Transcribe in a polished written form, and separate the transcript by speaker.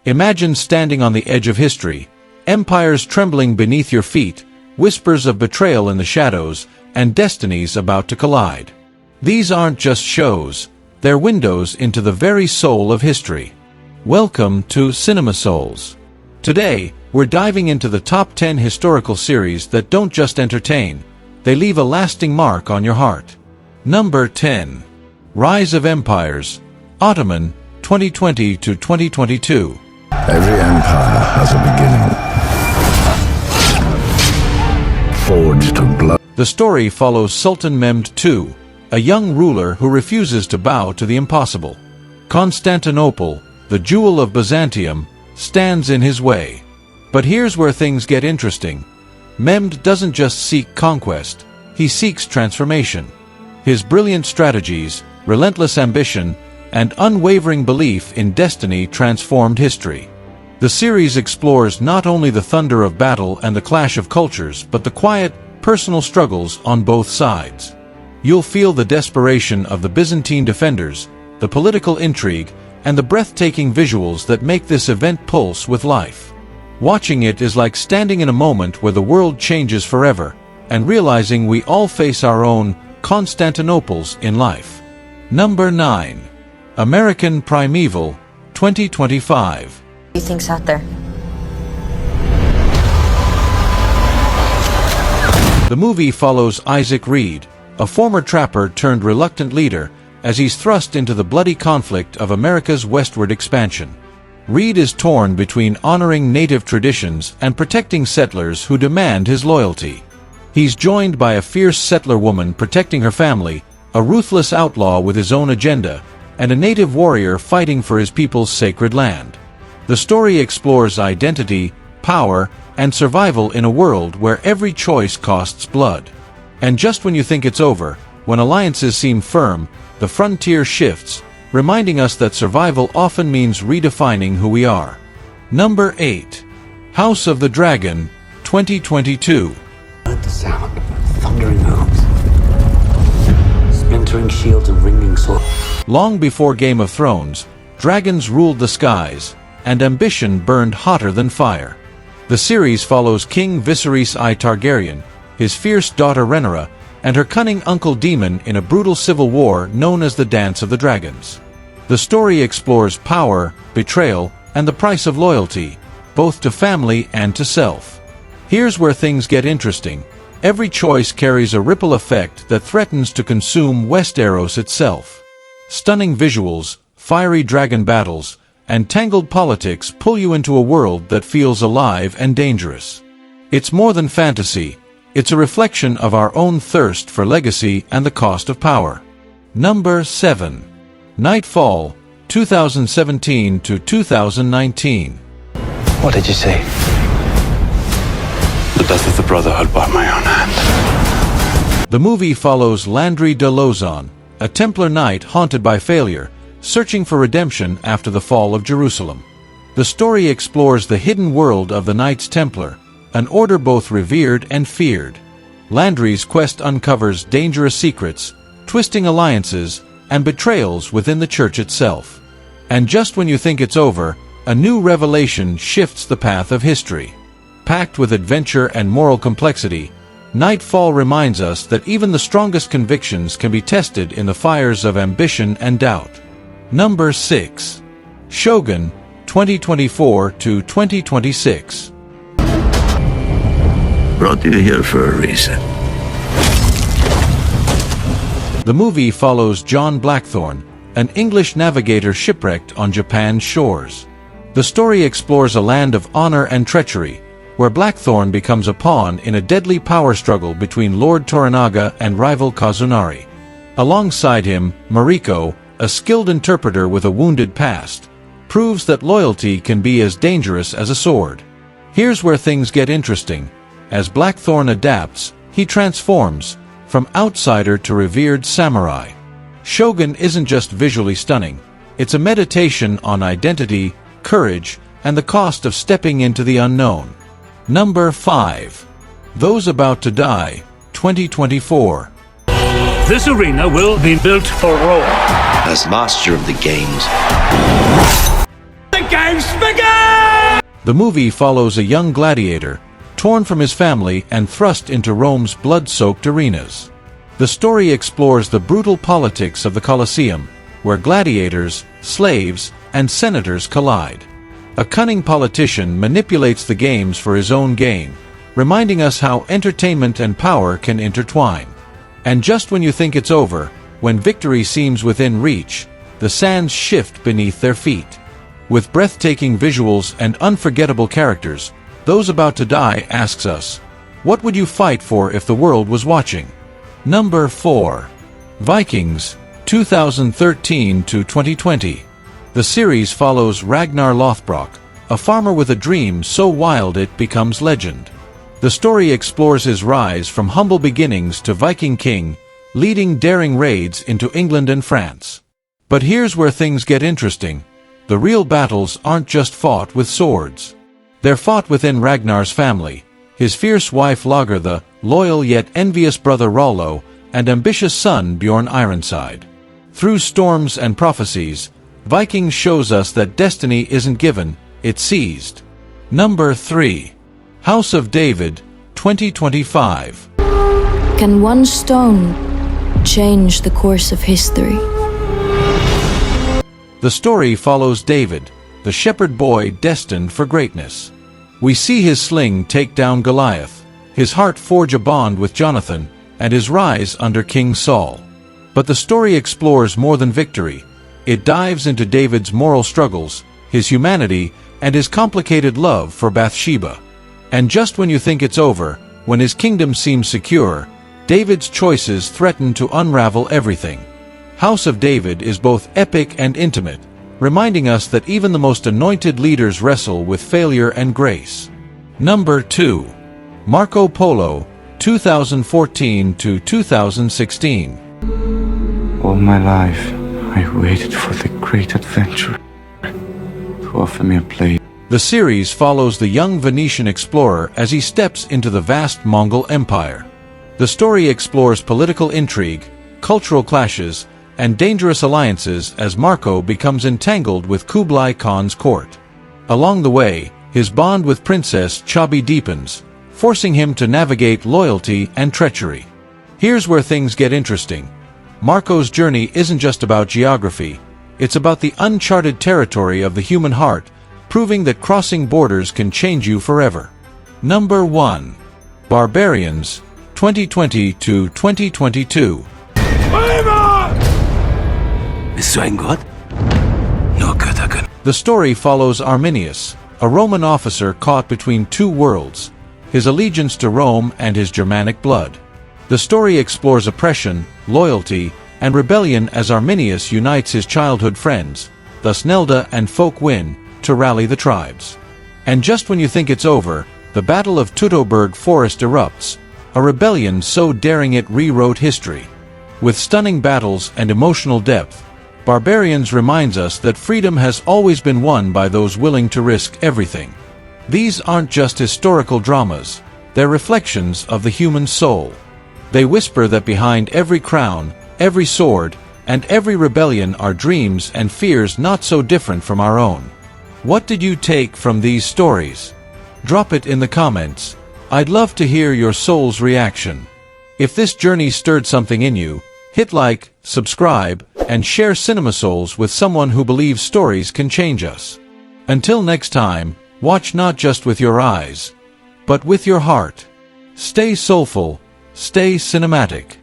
Speaker 1: Imagine standing on the edge of history, empires trembling beneath your feet, whispers of betrayal in the shadows, and destinies about to collide. These aren't just shows, they're windows into the very soul of history. Welcome to CinemaSouls. Today, we're diving into the top 10 historical series that don't just entertain, they leave a lasting mark on your heart. Number 10. Rise of Empires, Ottoman, 2020 to 2022.
Speaker 2: Every empire has a beginning, forged of blood.
Speaker 1: The story follows Sultan Mehmed II, a young ruler who refuses to bow to the impossible. Constantinople, the jewel of Byzantium, stands in his way. But here's where things get interesting. Mehmed doesn't just seek conquest, he seeks transformation. His brilliant strategies, relentless ambition, and unwavering belief in destiny transformed history. The series explores not only the thunder of battle and the clash of cultures, but the quiet, personal struggles on both sides. You'll feel the desperation of the Byzantine defenders, the political intrigue, and the breathtaking visuals that make this event pulse with life. Watching it is like standing in a moment where the world changes forever, and realizing we all face our own Constantinoples in life. Number 9. American Primeval, 2025.
Speaker 3: What do you think's out there?
Speaker 1: The movie follows Isaac Reed, a former trapper turned reluctant leader, as he's thrust into the bloody conflict of America's westward expansion. Reed is torn between honoring native traditions and protecting settlers who demand his loyalty. He's joined by a fierce settler woman protecting her family, a ruthless outlaw with his own agenda, and a native warrior fighting for his people's sacred land. The story explores identity, power, and survival in a world where every choice costs blood. And just when you think it's over, when alliances seem firm, the frontier shifts, reminding us that survival often means redefining who we are. Number 8. House of the Dragon, 2022.
Speaker 4: Heard the sound of thundering hooves, splintering shields and ringing swords.
Speaker 1: Long before Game of Thrones, dragons ruled the skies, and ambition burned hotter than fire. The series follows King Viserys I Targaryen, his fierce daughter Rhaenyra, and her cunning uncle Daemon in a brutal civil war known as the Dance of the Dragons. The story explores power, betrayal, and the price of loyalty, both to family and to self. Here's where things get interesting. Every choice carries a ripple effect that threatens to consume Westeros itself. Stunning visuals, fiery dragon battles, and tangled politics pull you into a world that feels alive and dangerous. It's more than fantasy. It's a reflection of our own thirst for legacy and the cost of power. Number 7. Knightfall, 2017 to 2019.
Speaker 4: What did you say?
Speaker 5: The death of the Brotherhood by my own hand.
Speaker 1: The movie follows Landry de Lozon, a Templar knight haunted by failure, searching for redemption after the fall of Jerusalem. The story explores the hidden world of the Knights Templar, an order both revered and feared. Landry's quest uncovers dangerous secrets, twisting alliances, and betrayals within the church itself. And just when you think it's over, a new revelation shifts the path of history. Packed with adventure and moral complexity, Knightfall reminds us that even the strongest convictions can be tested in the fires of ambition and doubt. Number 6. Shogun, 2024 to 2026.
Speaker 2: Brought you here for a reason.
Speaker 1: The movie follows John Blackthorne, an English navigator shipwrecked on Japan's shores. The story explores a land of honor and treachery, where Blackthorne becomes a pawn in a deadly power struggle between Lord Toranaga and rival Kazunari. Alongside him, Mariko, a skilled interpreter with a wounded past, proves that loyalty can be as dangerous as a sword. Here's where things get interesting. As Blackthorne adapts, he transforms, from outsider to revered samurai. Shogun isn't just visually stunning, it's a meditation on identity, courage, and the cost of stepping into the unknown. Number 5. Those About to Die, 2024.
Speaker 6: This arena will be built for war.
Speaker 7: As master of the games,
Speaker 6: The game
Speaker 1: The movie follows a young gladiator, torn from his family and thrust into Rome's blood-soaked arenas. The story explores the brutal politics of the Colosseum, where gladiators, slaves, and senators collide. A cunning politician manipulates the games for his own gain, reminding us how entertainment and power can intertwine. And just when you think it's over, when victory seems within reach, the sands shift beneath their feet. With breathtaking visuals and unforgettable characters, Those About to Die asks us, what would you fight for if the world was watching? Number 4. Vikings, 2013 to 2020. The series follows Ragnar Lothbrok, a farmer with a dream so wild it becomes legend. The story explores his rise from humble beginnings to Viking king, leading daring raids into England and France. But here's where things get interesting. The real battles aren't just fought with swords. They're fought within Ragnar's family, his fierce wife Lagertha, loyal yet envious brother Rollo, and ambitious son Bjorn Ironside. Through storms and prophecies, Vikings shows us that destiny isn't given, it's seized. Number 3. House of David, 2025.
Speaker 3: Can one stone change the course of history?
Speaker 1: The story follows David, the shepherd boy destined for greatness. We see his sling take down Goliath, his heart forge a bond with Jonathan, and his rise under King Saul. But the story explores more than victory. It dives into David's moral struggles, his humanity, and his complicated love for Bathsheba. And just when you think it's over, when his kingdom seems secure, David's choices threaten to unravel everything. House of David is both epic and intimate, reminding us that even the most anointed leaders wrestle with failure and grace. Number 2. Marco Polo, 2014 to 2016.
Speaker 5: All my life, I waited for the great adventure to offer me a place.
Speaker 1: The series follows the young Venetian explorer as he steps into the vast Mongol Empire. The story explores political intrigue, cultural clashes, and dangerous alliances as Marco becomes entangled with Kublai Khan's court. Along the way, his bond with Princess Chabi deepens, forcing him to navigate loyalty and treachery. Here's where things get interesting. Marco's journey isn't just about geography, it's about the uncharted territory of the human heart, proving that crossing borders can change you forever. Number 1. Barbarians, 2020 to 2022.
Speaker 4: Bist du ein Gott? Nur Götter können.
Speaker 1: The story follows Arminius, a Roman officer caught between two worlds, his allegiance to Rome and his Germanic blood. The story explores oppression, loyalty, and rebellion as Arminius unites his childhood friends, Thusnelda and Folkwin, to rally the tribes. And just when you think it's over, the Battle of Teutoburg Forest erupts, a rebellion so daring it rewrote history. With stunning battles and emotional depth, Barbarians reminds us that freedom has always been won by those willing to risk everything. These aren't just historical dramas, they're reflections of the human soul. They whisper that behind every crown, every sword, and every rebellion are dreams and fears not so different from our own. What did you take from these stories? Drop it in the comments. I'd love to hear your soul's reaction. If this journey stirred something in you, hit like, subscribe, and share CinemaSouls with someone who believes stories can change us. Until next time, watch not just with your eyes, but with your heart. Stay soulful, stay cinematic.